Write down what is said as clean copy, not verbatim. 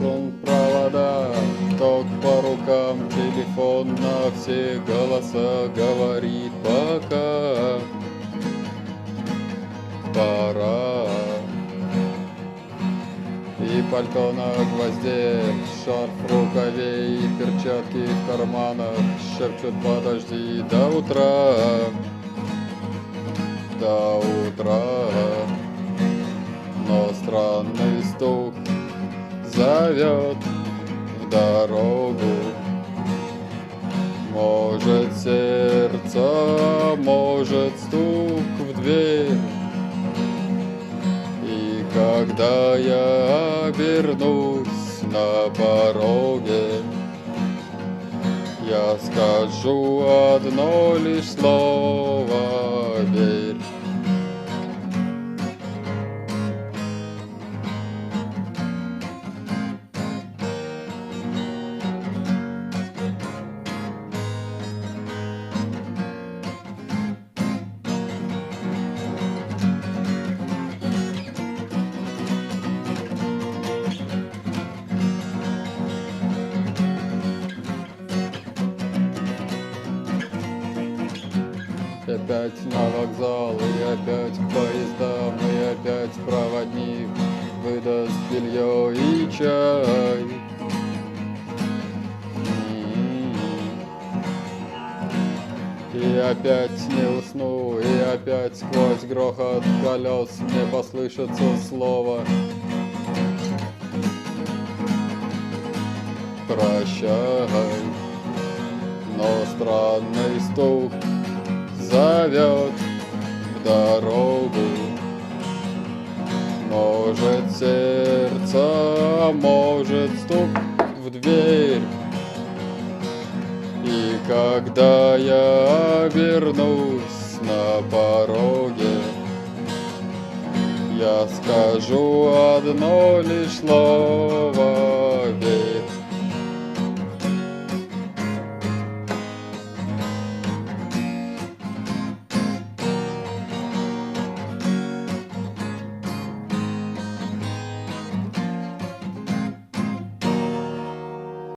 струн провода, ток по рукам, телефон на все голоса говорит пока. Пора. И пальто на гвозде, шарф в рукаве и перчатки в карманах шепчут: подожди до утра, до утра. Но странный стук зовет в дорогу. Может, сердце, может, стук в дверь. И когда я обернусь на пороге, я скажу одно лишь слово: верь. Опять на вокзал, и опять к поездам, и опять проводник выдаст белье и чай. И опять не усну, и опять сквозь грохот колес мне послышится слово: прощай. Но странный стук зовет в дорогу. Может, сердце, может, стук в дверь. И когда я вернусь на пороге, я скажу одно лишь слово: